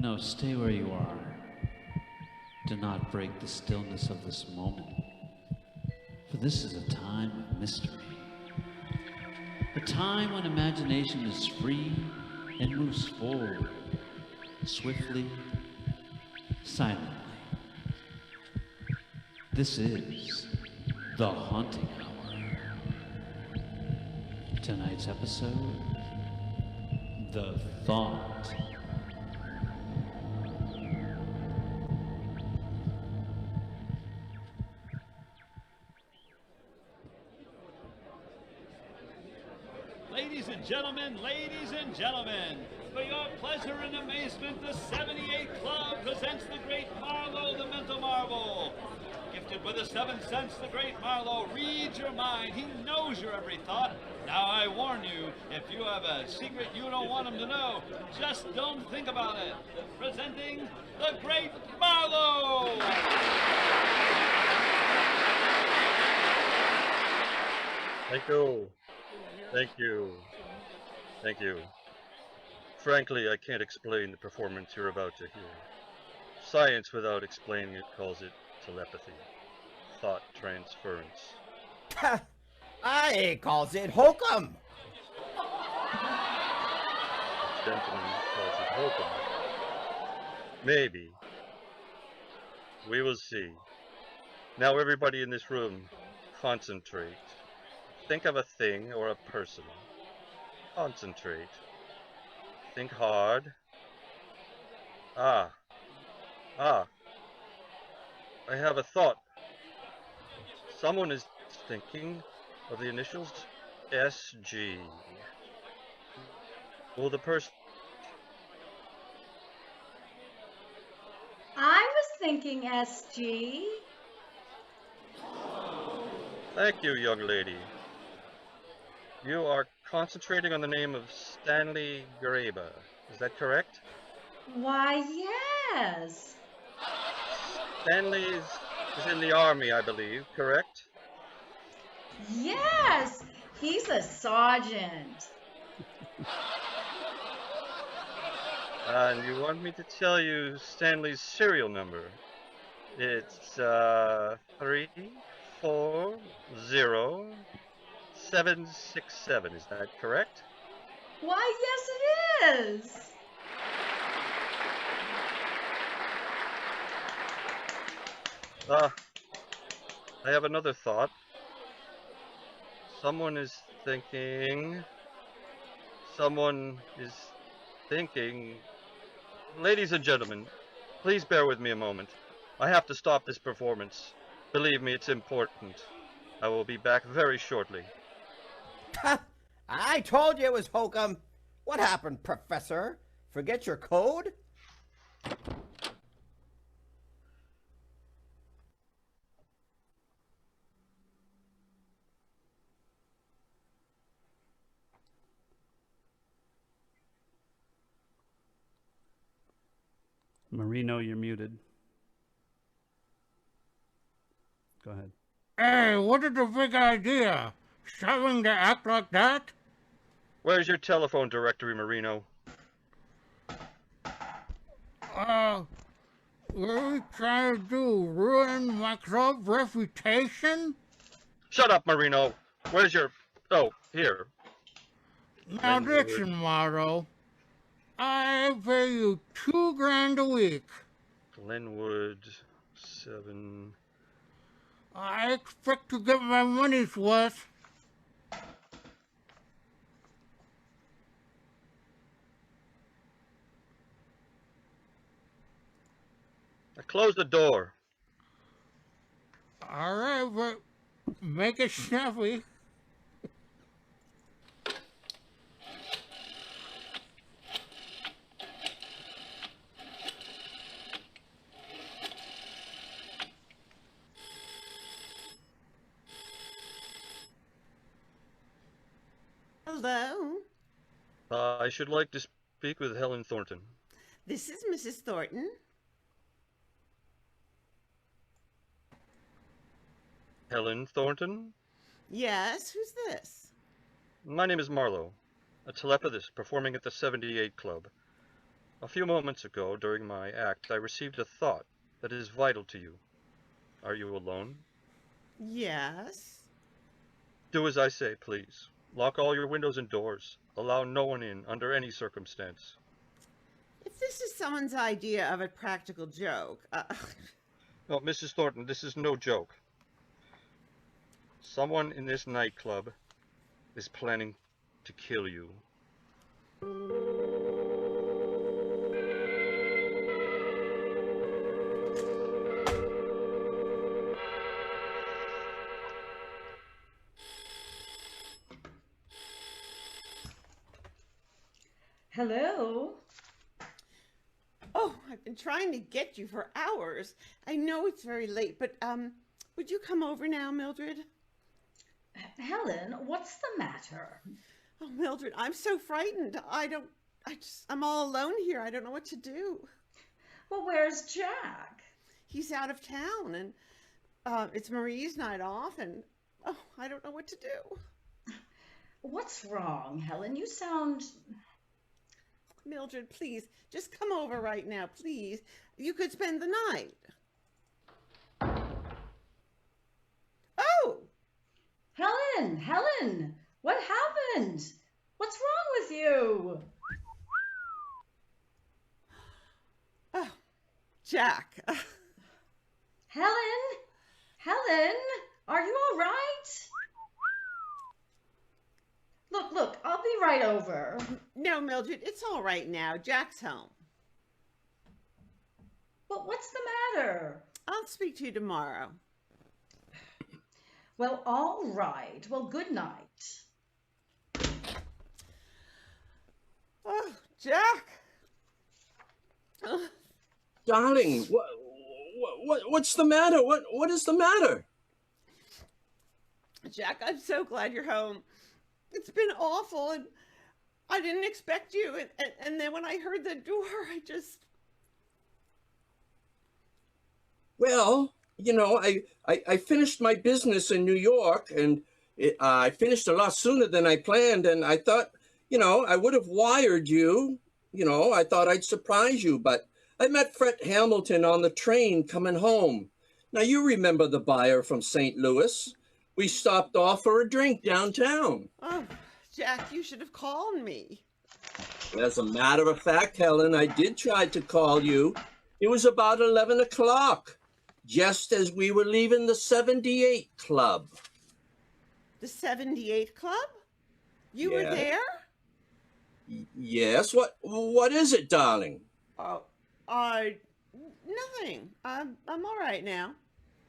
No, stay where you are. Do not break the stillness of this moment, for this is a time of mystery. A time when imagination is free and moves forward, swiftly, silently. This is the Haunting Hour. Tonight's episode, The Thought. Ladies and gentlemen, for your pleasure and amazement, the 78 Club presents the great Marlowe, the mental marvel. Gifted with the seventh sense, the great Marlowe reads your mind. He knows your every thought. Now I warn you, if you have a secret you don't want him to know, just don't think about it. Presenting the great Marlowe! Thank you. Thank you. Thank you. Frankly, I can't explain the performance you're about to hear. Science, without explaining it, calls it telepathy, thought transference. I calls it hokum. The gentleman calls it hokum. Maybe. We will see. Now everybody in this room, concentrate. Think of a thing or a person. Concentrate. Think hard. I have a thought. Someone is thinking of the initials SG. Will the person... I was thinking SG. Thank you, young lady. You are concentrating on the name of Stanley Graber. Is that correct? Why, yes. Stanley is in the army, I believe, correct? Yes, he's a sergeant. And you want me to tell you Stanley's serial number? It's 340767. Is that correct? Why, yes, it is. I have another thought. Someone is thinking. Ladies and gentlemen, please bear with me a moment. I have to stop this performance. Believe me, it's important. I will be back very shortly. I told you it was hokum. What happened, Professor? Forget your code? Marino, you're muted. Go ahead. Hey, what is the big idea? Starting to act like that? Where's your telephone directory, Marino? What are you trying to do? Ruin my club reputation? Shut up, Marino. Where's your... Oh, here. Now listen, Morrow. I pay you $2,000 a week. Glenwood, 7... I expect to get my money's worth. Now close the door. All right, but make it snappy. Hello, I should like to speak with Helen Thornton. this is Mrs. Thornton. Helen Thornton? Yes, who's this? My name is Marlowe, a telepathist performing at the 78 Club. A few moments ago, during my act, I received a thought that is vital to you. Are you alone? Yes. Do as I say, please. Lock all your windows and doors. Allow no one in under any circumstance. If this is someone's idea of a practical joke, No, Mrs. Thornton, this is no joke. Someone in this nightclub is planning to kill you. Hello? oh, I've been trying to get you for hours. I know it's very late, but would you come over now, Mildred? Helen, what's the matter? Oh, Mildred, I'm so frightened. I'm all alone here. I don't know what to do. Well, where's Jack? He's out of town, and it's Marie's night off, and oh, I don't know what to do. What's wrong, Helen? You sound... Mildred, please, just come over right now, please. You could spend the night. Oh! Helen, what happened? What's wrong with you? Oh, Jack. Helen, are you all right? Look, I'll be right over. No, Mildred, it's all right now. Jack's home. But what's the matter? I'll speak to you tomorrow. Well, all right. Well, good night. Oh, Jack. Darling, what's the matter? What is the matter? Jack, I'm so glad you're home. It's been awful, and I didn't expect you. And then when I heard the door, Well, you know, I finished my business in New York, and I finished a lot sooner than I planned, and I thought, you know, I would have wired you. You know, I thought I'd surprise you, but I met Fred Hamilton on the train coming home. Now, you remember the buyer from St. Louis. We stopped off for a drink downtown. Oh, Jack, you should have called me. As a matter of fact, Helen, I did try to call you. It was about 11 o'clock, just as we were leaving the 78 Club. The 78 Club? You were Yeah. there? Yes, what is it, darling? Oh, nothing. I'm all right now.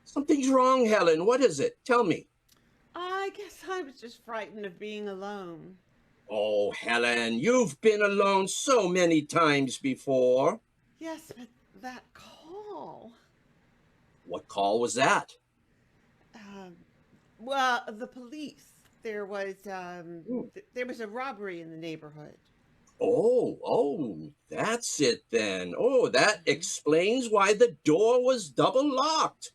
Something's wrong, Helen. What is it? Tell me. I guess I was just frightened of being alone. Oh, Helen, you've been alone so many times before. Yes, but that call. What call was that? Well, the police. There was a robbery in the neighborhood. Oh, that's it then. Oh, that explains why the door was double locked.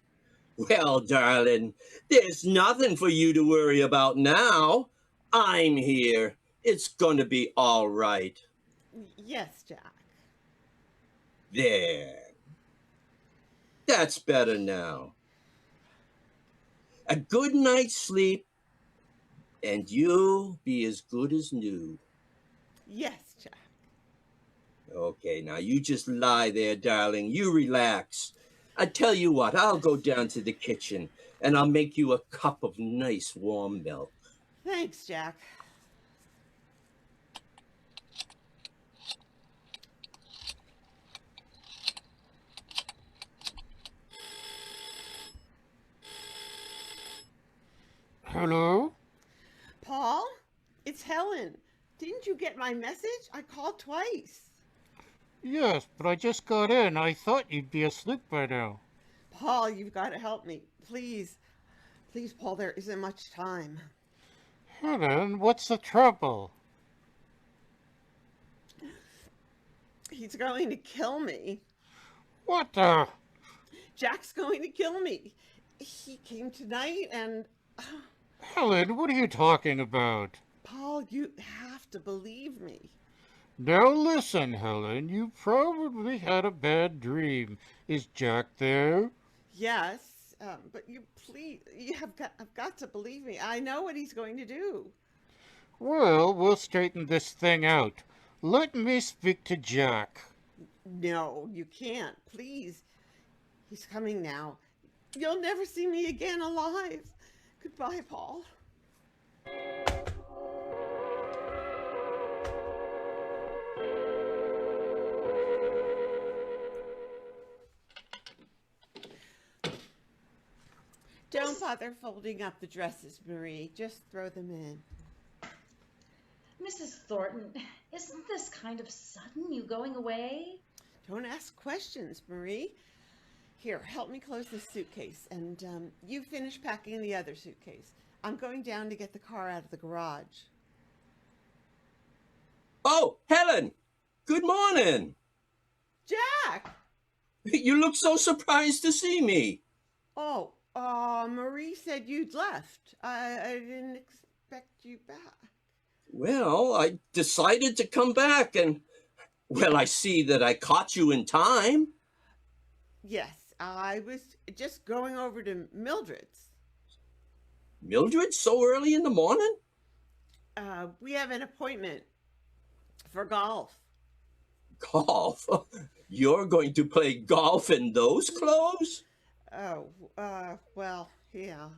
Well, darling, there's nothing for you to worry about now. I'm here. It's going to be all right. Yes, Jack. There. That's better now. A good night's sleep, and you'll be as good as new. Yes, Jack. Okay, now you just lie there, darling. You relax. I tell you what, I'll go down to the kitchen, and I'll make you a cup of nice warm milk. Thanks, Jack. Hello? Paul? It's Helen. Didn't you get my message? I called twice. Yes, but I just got in. I thought you'd be asleep by now. Paul, you've got to help me. Please. Please, Paul, there isn't much time. Helen, what's the trouble? He's going to kill me. What the? Jack's going to kill me. He came tonight and... Helen, what are you talking about? Paul, you have to believe me. Now listen, Helen, you probably had a bad dream. Is Jack there? Yes, but I've got to believe me. I know what he's going to do. Well, we'll straighten this thing out. Let me speak to Jack. No, you can't. Please. He's coming now. You'll never see me again alive. Goodbye, Paul. Don't bother folding up the dresses, Marie. Just throw them in. Mrs. Thornton, isn't this kind of sudden, you going away? Don't ask questions, Marie. Here, help me close this suitcase, and you finish packing the other suitcase. I'm going down to get the car out of the garage. Oh, Helen! Good morning! Jack! You look so surprised to see me. Oh, Marie said you'd left. I didn't expect you back. Well, I decided to come back and, well, I see that I caught you in time. Yes, I was just going over to Mildred's. Mildred, so early in the morning? We have an appointment for golf. Golf? You're going to play golf in those clothes? Oh, well, yeah.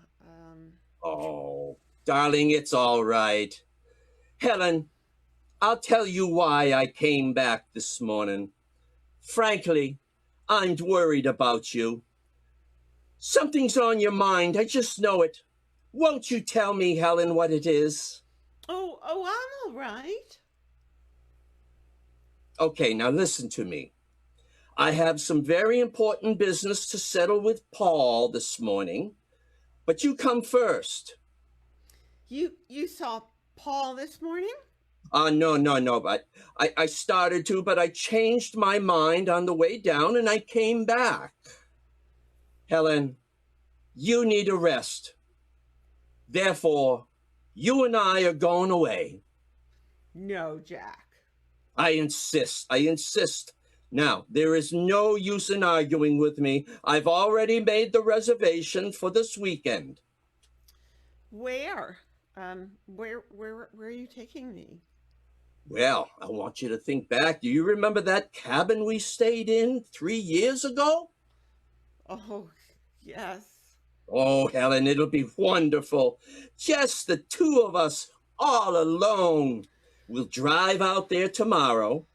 Oh, darling, it's all right. Helen, I'll tell you why I came back this morning. Frankly, I'm worried about you. Something's on your mind, I just know it. Won't you tell me, Helen, what it is? Oh, I'm all right. Okay, now listen to me. I have some very important business to settle with Paul this morning, but you come first. You saw Paul this morning? No, but I started to, but I changed my mind on the way down and I came back. Helen, you need a rest. Therefore, you and I are going away. No, Jack. I insist. Now, there is no use in arguing with me. I've already made the reservation for this weekend. Where? Where are you taking me? Well, I want you to think back. Do you remember that cabin we stayed in 3 years ago? Oh, yes. Oh, Helen, it'll be wonderful. Just the two of us, all alone. We'll drive out there tomorrow.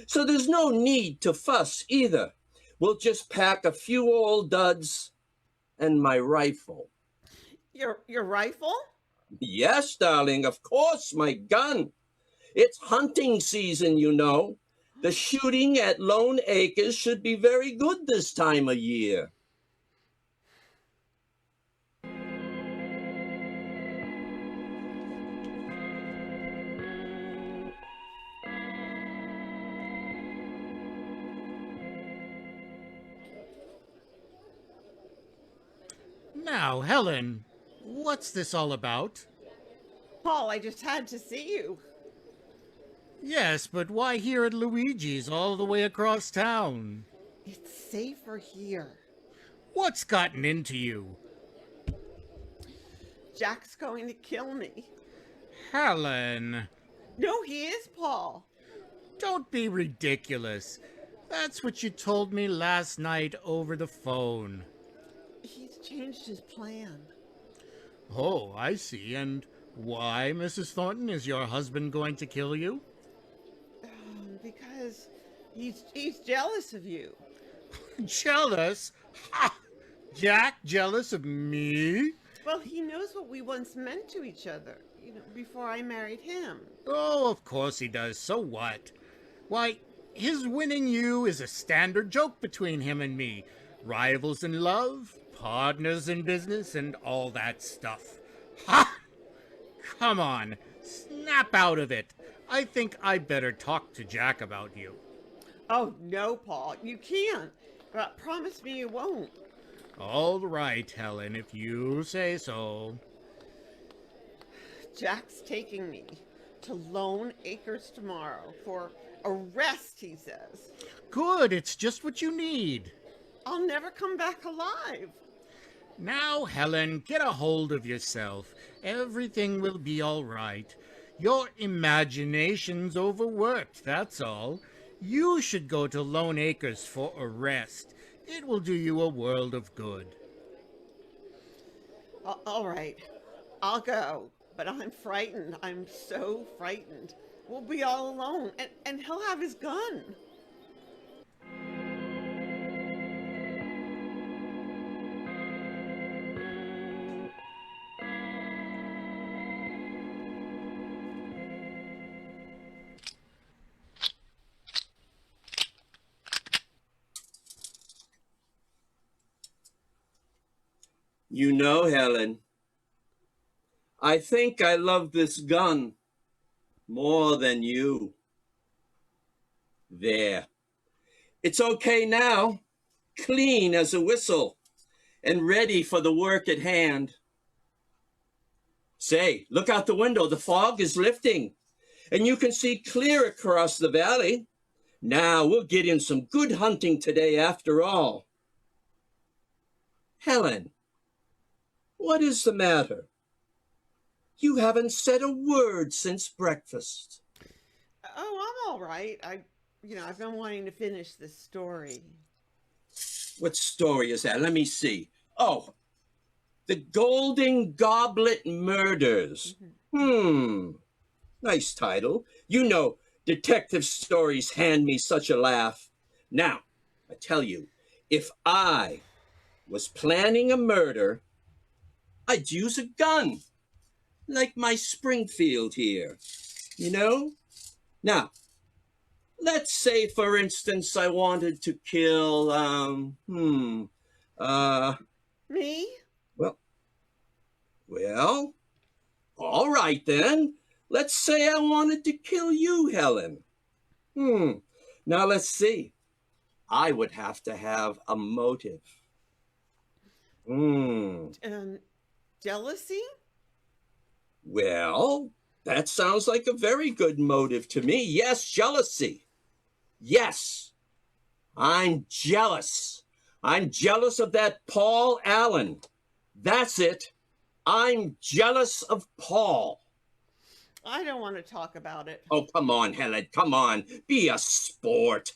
So there's no need to fuss either. We'll just pack a few old duds and my rifle. Your rifle? Yes, darling, of course, my gun. It's hunting season, you know. The shooting at Lone Acres should be very good this time of year. Now, Helen, what's this all about? Paul, I just had to see you. Yes, but why here at Luigi's all the way across town? It's safer here. What's gotten into you? Jack's going to kill me. Helen, No, he is, Paul. don't be ridiculous. That's what you told me last night over the phone. He's changed his plan. Oh, I see. And why, Mrs. Thornton, is your husband going to kill you? Because he's jealous of you. Jealous? Ha! Jack jealous of me? Well, he knows what we once meant to each other, before I married him. Oh, of course he does. So what? Why, his winning you is a standard joke between him and me. Rivals in love, partners in business, and all that stuff. Ha! Come on, snap out of it. I think I better talk to Jack about you. Oh, no, Paul, you can't. But promise me you won't. All right, Helen, if you say so. Jack's taking me to Lone Acres tomorrow for Arrest, he says. Good, it's just what you need. I'll never come back alive. Now, Helen, get a hold of yourself. Everything will be all right. Your imagination's overworked, that's all. You should go to Lone Acres for a rest. It will do you a world of good. All right, I'll go, but I'm frightened. I'm so frightened. We'll be all alone, and he'll have his gun. You know, Helen, I think I love this gun more than you. There. It's okay now, clean as a whistle, and ready for the work at hand. Say, look out the window. The fog is lifting, and you can see clear across the valley. Now we'll get in some good hunting today after all. Helen, what is the matter? You haven't said a word since breakfast. Oh, I'm all right. I've been wanting to finish this story. What story is that? Let me see. Oh, The Golden Goblet Murders. Nice title. You know, detective stories hand me such a laugh. Now, I tell you, if I was planning a murder, I'd use a gun, like my Springfield here, you know? Now, let's say, for instance, I wanted to kill, Me? Well, all right then. Let's say I wanted to kill you, Helen. Now let's see. I would have to have a motive. Jealousy? Well, that sounds like a very good motive to me. Yes, jealousy. Yes, I'm jealous. I'm jealous of that Paul Allen. That's it. I'm jealous of Paul. I don't want to talk about it. Oh, come on, Helen, come on. Be a sport.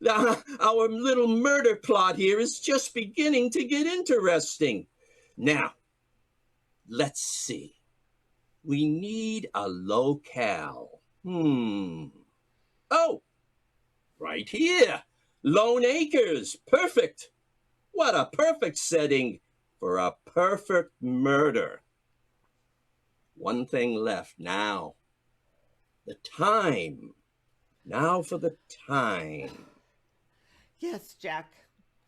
Our little murder plot here is just beginning to get interesting. Now, let's see. We need a locale. Oh, right here. Lone Acres. Perfect. What a perfect setting for a perfect murder. One thing left now. The time. Now for the time. Yes, Jack.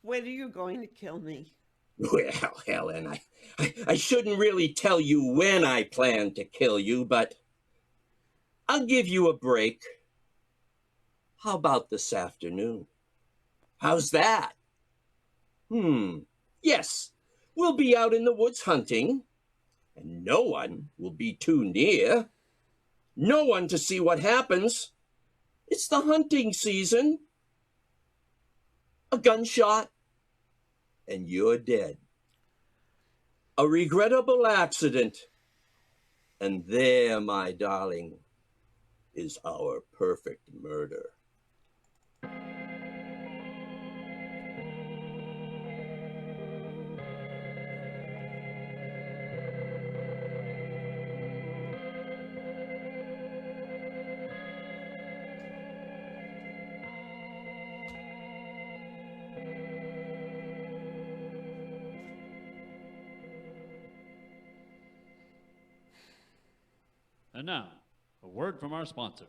When are you going to kill me? Well, Helen, I shouldn't really tell you when I plan to kill you, but I'll give you a break. How about this afternoon? How's that? Yes, we'll be out in the woods hunting, and no one will be too near. No one to see what happens. It's the hunting season. A gunshot, and you're dead. A regrettable accident, and there, my darling, is our perfect murder. And now, a word from our sponsor.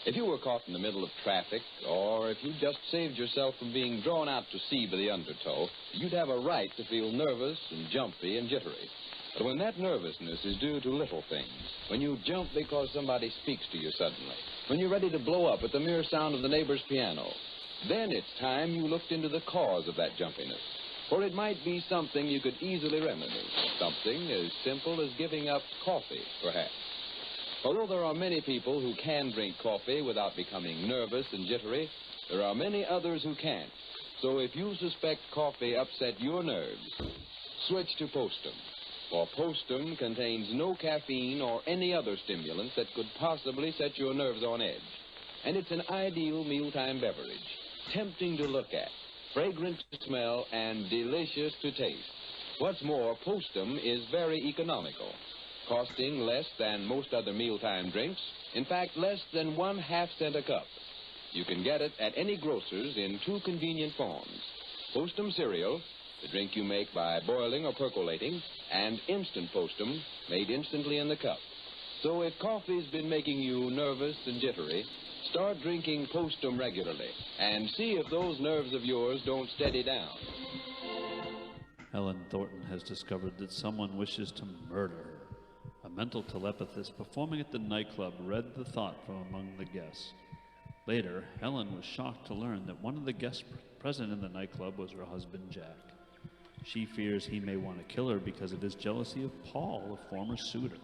If you were caught in the middle of traffic, or if you just saved yourself from being drawn out to sea by the undertow, you'd have a right to feel nervous and jumpy and jittery. But when that nervousness is due to little things, when you jump because somebody speaks to you suddenly, when you're ready to blow up at the mere sound of the neighbor's piano, then it's time you looked into the cause of that jumpiness. For it might be something you could easily remedy, something as simple as giving up coffee, perhaps. Although there are many people who can drink coffee without becoming nervous and jittery, there are many others who can't. So if you suspect coffee upset your nerves, switch to Postum. For Postum contains no caffeine or any other stimulant that could possibly set your nerves on edge. And it's an ideal mealtime beverage, tempting to look at, fragrant to smell, and delicious to taste. What's more, Postum is very economical, costing less than most other mealtime drinks, in fact, less than 1/2 cent a cup. You can get it at any grocer's in 2 convenient forms. Postum cereal, the drink you make by boiling or percolating, and instant Postum, made instantly in the cup. So if coffee's been making you nervous and jittery, start drinking Postum regularly and see if those nerves of yours don't steady down. Helen Thornton has discovered that someone wishes to murder her. A mental telepathist performing at the nightclub read the thought from among the guests. Later, Helen was shocked to learn that one of the guests present in the nightclub was her husband, Jack. She fears he may want to kill her because of his jealousy of Paul, a former suitor.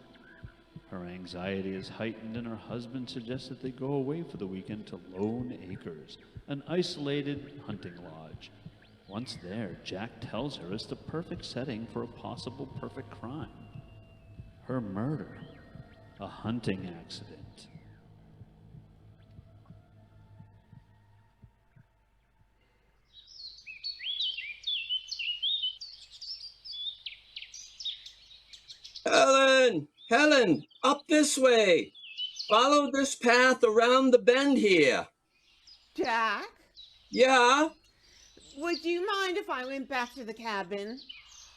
Her anxiety is heightened, and her husband suggests that they go away for the weekend to Lone Acres, an isolated hunting lodge. Once there, Jack tells her it's the perfect setting for a possible perfect crime. Her murder, a hunting accident. Helen, up this way. Follow this path around the bend here. Jack, Yeah? would you mind if I went back to the cabin?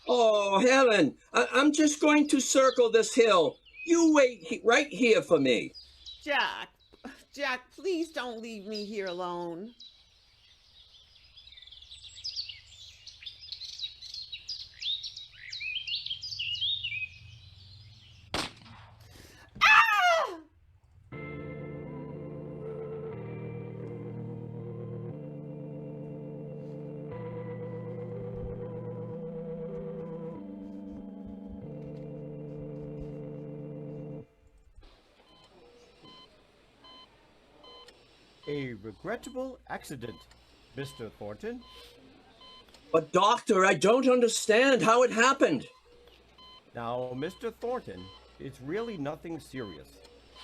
Oh, Helen, I'm just going to circle this hill. You wait right here for me. Jack, please don't leave me here alone. A regrettable accident, Mr. Thornton. But, Doctor, I don't understand how it happened. Now, Mr. Thornton, it's really nothing serious.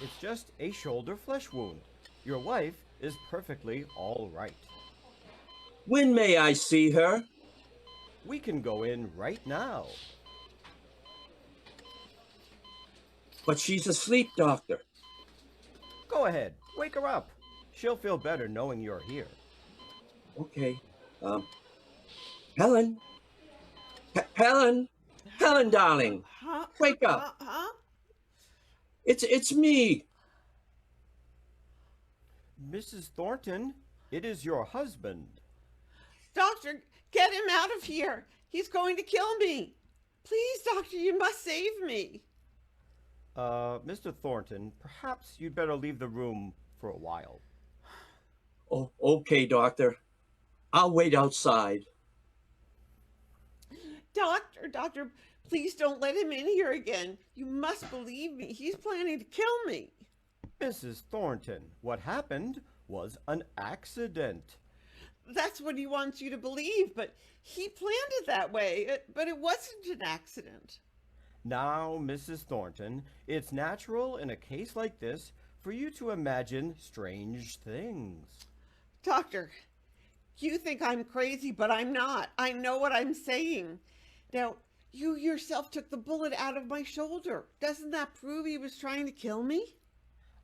It's just a shoulder flesh wound. Your wife is perfectly all right. When may I see her? We can go in right now. But she's asleep, Doctor. Go ahead, wake her up. She'll feel better knowing you're here. Okay. Helen? Helen, darling. Huh? Wake up. It's me. Mrs. Thornton, it is your husband. Doctor, get him out of here. He's going to kill me. Please, Doctor, you must save me. Mr. Thornton, perhaps you'd better leave the room for a while. Oh, okay, Doctor. I'll wait outside. Doctor, please don't let him in here again. You must believe me. He's planning to kill me. Mrs. Thornton, what happened was an accident. That's what he wants you to believe, but he planned it that way. But it wasn't an accident. Now, Mrs. Thornton, it's natural in a case like this for you to imagine strange things. Doctor, you think I'm crazy, but I'm not. I know what I'm saying. Now, you yourself took the bullet out of my shoulder. Doesn't that prove he was trying to kill me?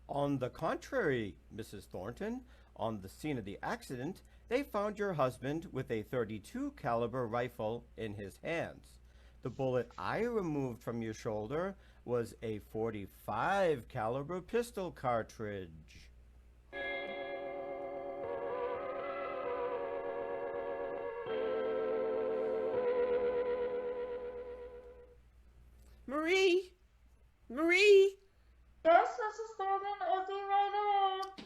On the contrary, Mrs. Thornton, on the scene of the accident, they found your husband with a .32 caliber rifle in his hands. The bullet I removed from your shoulder was a .45 caliber pistol cartridge. Marie? Yes, Mrs. Thornton, I'll be right in.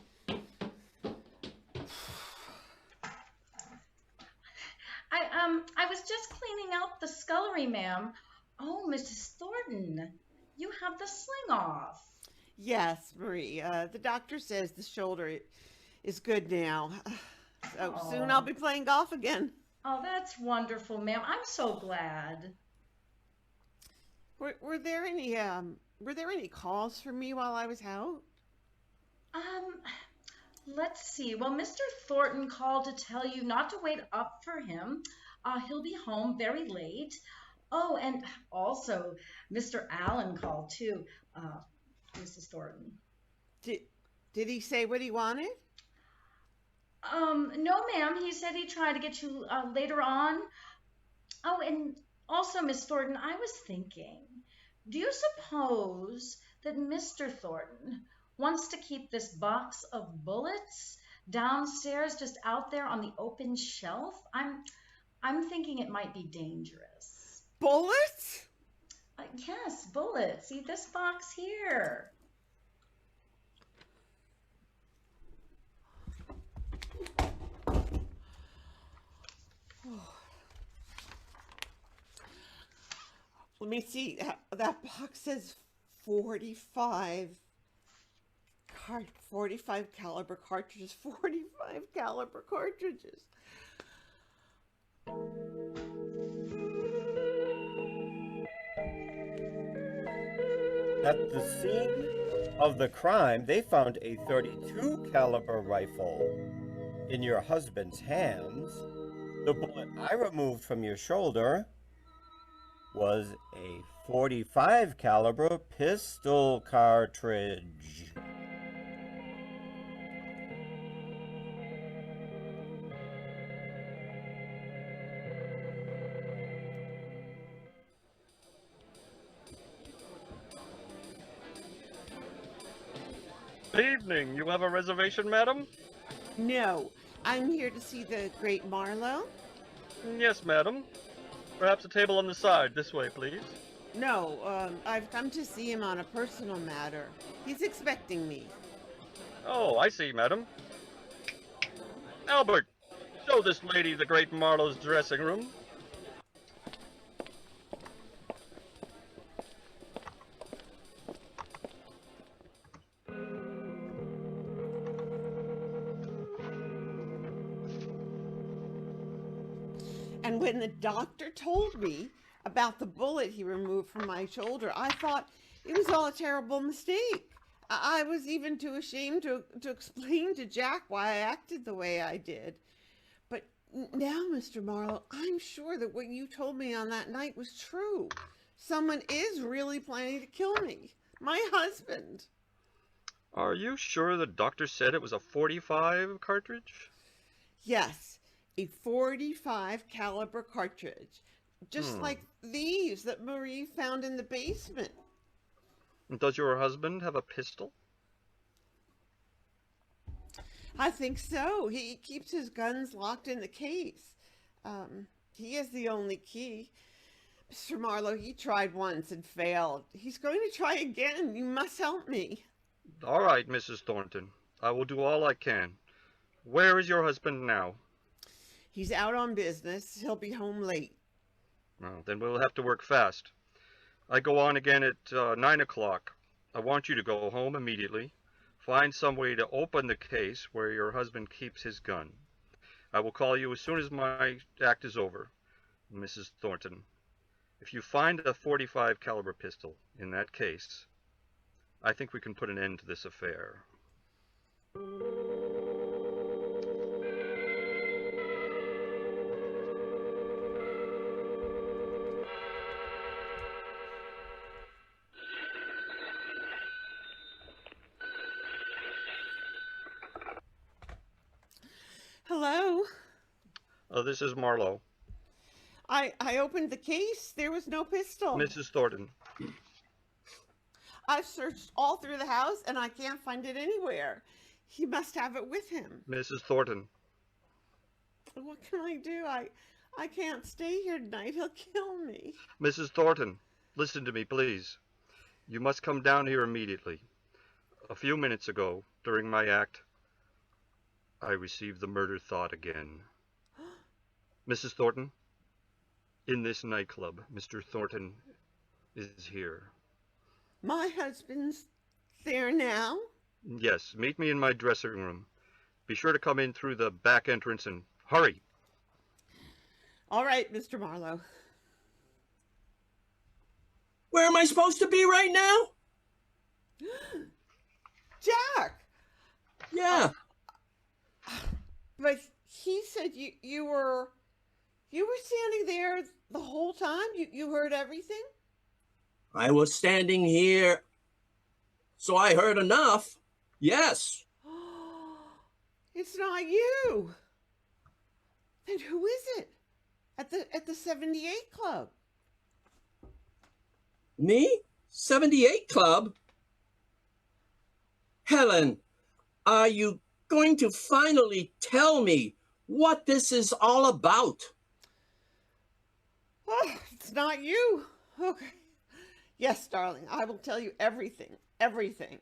I was just cleaning out the scullery, ma'am. Oh, Mrs. Thornton, you have the sling off. Yes, Marie. The doctor says the shoulder is good now. So soon I'll be playing golf again. Oh, that's wonderful, ma'am. I'm so glad. Were there any calls for me while I was out? Um, let's see. Well, Mr. Thornton called to tell you not to wait up for him. He'll be home very late. Oh, and also Mr. Allen called too, Mrs. Thornton. Did he say what he wanted? No, ma'am. He said he'd try to get you later on. Oh, and also, Miss Thornton, I was thinking, do you suppose that Mr. Thornton wants to keep this box of bullets downstairs, just out there on the open shelf? I'm thinking it might be dangerous. Bullets? Yes, bullets. See this box here. Let me see. That box says 45 caliber cartridges. 45 caliber cartridges. At the scene of the crime, they found a 32 caliber rifle in your husband's hands. The bullet I removed from your shoulder was a 45 caliber pistol cartridge. Good evening. You have a reservation, madam? No, I'm here to see the great Marlowe. Yes, madam. Perhaps a table on the side. This way, please. No, I've come to see him on a personal matter. He's expecting me. Oh, I see, madam. Albert, show this lady the great Marlowe's dressing room. And when the doctor told me about the bullet he removed from my shoulder, I thought it was all a terrible mistake. I was even too ashamed to explain to Jack why I acted the way I did. But now, Mr. Marlowe, I'm sure that what you told me on that night was true. Someone is really planning to kill me. My husband. Are you sure the doctor said it was a 45 cartridge? Yes, a 45 caliber cartridge. Just like these that Marie found in the basement. Does your husband have a pistol? I think so. He keeps his guns locked in the case. He has the only key. Mr. Marlowe, he tried once and failed. He's going to try again. You must help me. All right, Mrs. Thornton. I will do all I can. Where is your husband now? He's out on business. He'll be home late. Well, then we'll have to work fast. I go on again at 9 o'clock. I want you to go home immediately. Find some way to open the case where your husband keeps his gun. I will call you as soon as my act is over, Mrs. Thornton. If you find a 45 caliber pistol in that case, I think we can put an end to this affair. Hello? This is Marlowe. I opened the case. There was no pistol. Mrs. Thornton. I've searched all through the house and I can't find it anywhere. He must have it with him. Mrs. Thornton. What can I do? I can't stay here tonight. He'll kill me. Mrs. Thornton, listen to me, please. You must come down here immediately. A few minutes ago, during my act, I received the murder thought again. Mrs. Thornton, in this nightclub, Mr. Thornton is here. My husband's There now? Yes, meet me in my dressing room. Be sure to come in through the back entrance and hurry. All right, Mr. Marlowe. Where am I supposed to be right now? Jack! Yeah. But he said you were standing there the whole time? You heard everything? I was standing here, so I heard enough. Yes. It's not you. Then who is it? At the 78 Club? Me? 78 Club? Helen, are you going to finally tell me what this is all about? Oh, it's not you. Okay. Yes, darling, I will tell you everything. Everything.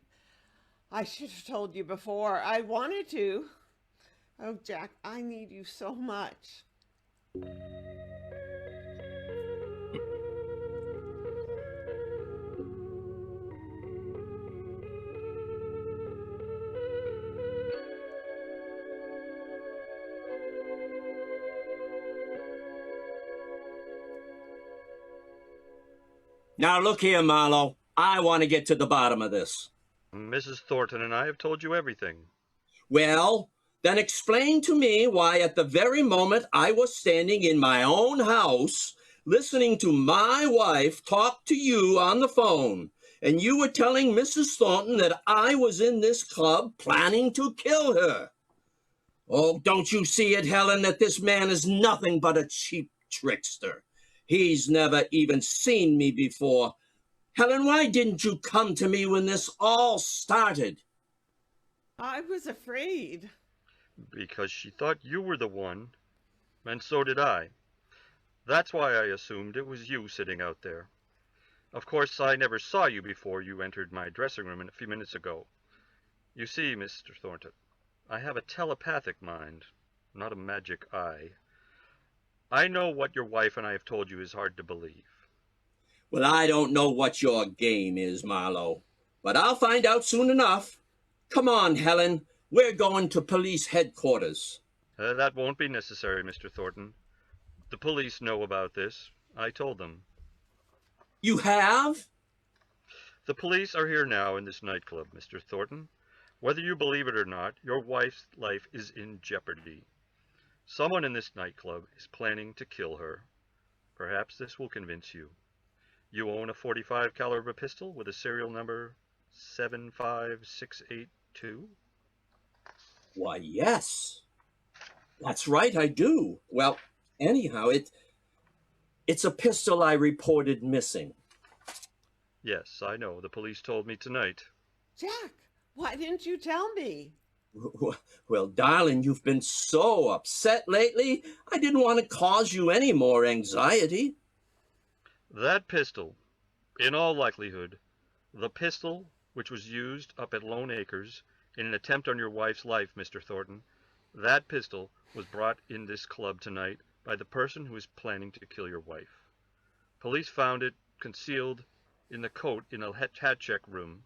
I should have told you before. I wanted to. Oh, Jack, I need you so much. Now look here, Marlowe. I want to get to the bottom of this. Mrs. Thornton and I have told you everything. Well, then explain to me why at the very moment I was standing in my own house, listening to my wife talk to you on the phone, and you were telling Mrs. Thornton that I was in this club planning to kill her. Oh, don't you see it, Helen, that this man is nothing but a cheap trickster? He's never even seen me before. Helen, why didn't you come to me when this all started? I was afraid. Because she thought you were the one, and so did I. That's why I assumed it was you sitting out there. Of course, I never saw you before you entered my dressing room a few minutes ago. You see, Mr. Thornton, I have a telepathic mind, not a magic eye. I know what your wife and I have told you is hard to believe. Well, I don't know what your game is, Marlowe, but I'll find out soon enough. Come on, Helen. We're going to police headquarters. That won't be necessary, Mr. Thornton. The police know about this. I told them. You have? The police are here now in this nightclub, Mr. Thornton. Whether you believe it or not, your wife's life is in jeopardy. Someone in this nightclub is planning to kill her. Perhaps this will convince you. You own a .45 caliber pistol with a serial number 75682? Why, yes. That's right, I do. Well, anyhow, it's a pistol I reported missing. Yes, I know. The police told me tonight. Jack, why didn't you tell me? Well, darling, you've been so upset lately. I didn't want to cause you any more anxiety. That pistol, in all likelihood, the pistol which was used up at Lone Acres in an attempt on your wife's life, Mr. Thornton, that pistol was brought in this club tonight by the person who is planning to kill your wife. Police found it concealed in the coat in a hat check room.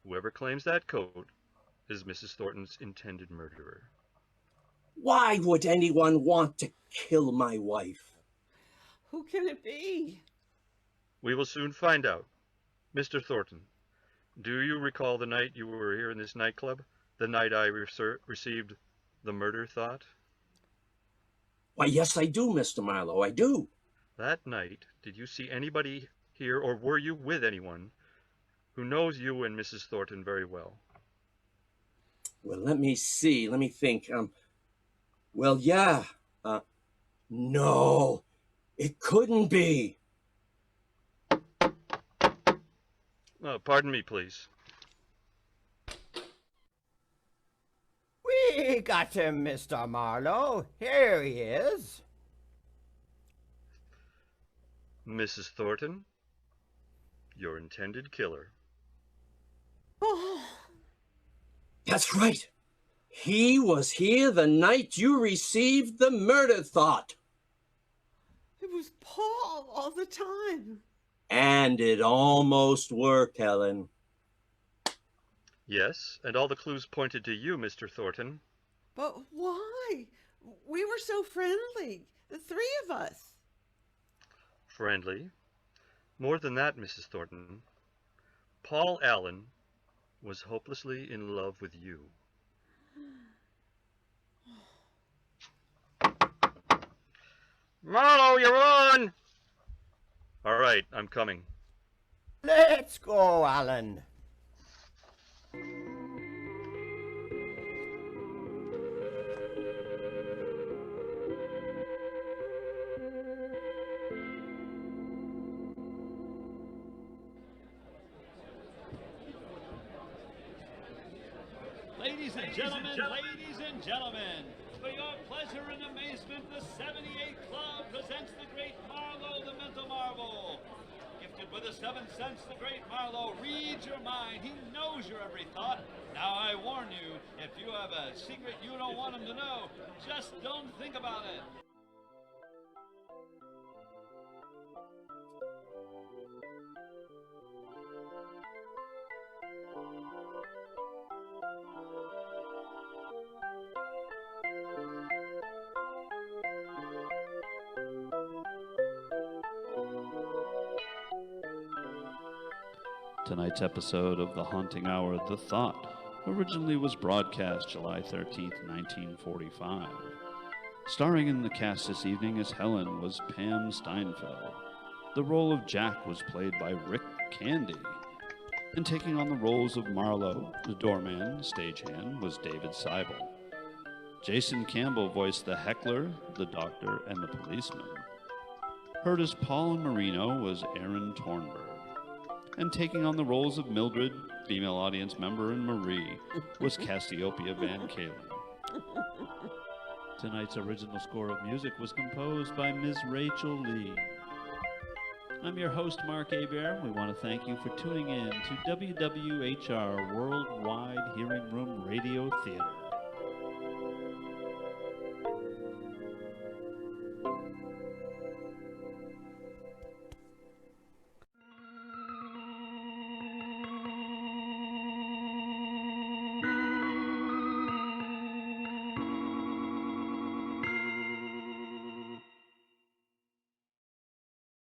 Whoever claims that coat is Mrs. Thornton's intended murderer. Why would anyone want to kill my wife? Who can it be? We will soon find out. Mr. Thornton, do you recall the night you were here in this nightclub? The night I received the murder thought? Why, yes, I do, Mr. Marlowe, I do. That night, did you see anybody here, or were you with anyone who knows you and Mrs. Thornton very well? Well, let me see. Let me think. Well, yeah. No, it couldn't be. Pardon me, please. We got him, Mr. Marlowe. Here he is. Mrs. Thornton, your intended killer. Oh, That's right. He was here the night you received the murder thought. it was Paul all the time. And it almost worked, Helen. Yes, and all the clues pointed to you, Mr. Thornton. But why? We were so friendly, the three of us. Friendly. More than that, Mrs. Thornton. Paul Allen was hopelessly in love with you. Marlowe, you're on! All right, I'm coming. Let's go, Alan. Ladies and gentlemen, for your pleasure and amazement, the 78 Club presents the Great Marlowe, the Mental Marvel. Gifted with the 7 sense, the Great Marlowe reads your mind. He knows your every thought. Now I warn you, if you have a secret you don't want him to know, just don't think about it. Tonight's episode of The Haunting Hour, The Thought, originally was broadcast July 13th, 1945. Starring in the cast this evening as Helen was Pam Steinfeld. The role of Jack was played by Rick Cande. And taking on the roles of Marlowe, the doorman, stagehand, was David Sibel. Jason Campbell voiced the heckler, the doctor, and the policeman. Heard as Paul and Marino was Aaron Tornberg. And taking on the roles of Mildred, female audience member, and Marie was Cassiopeia Van Caelin. Tonight's original score of music was composed by Ms. Rachel Lee. I'm your host, Mark Hebert. We want to thank you for tuning in to WWHR Worldwide Hearing Room Radio Theater.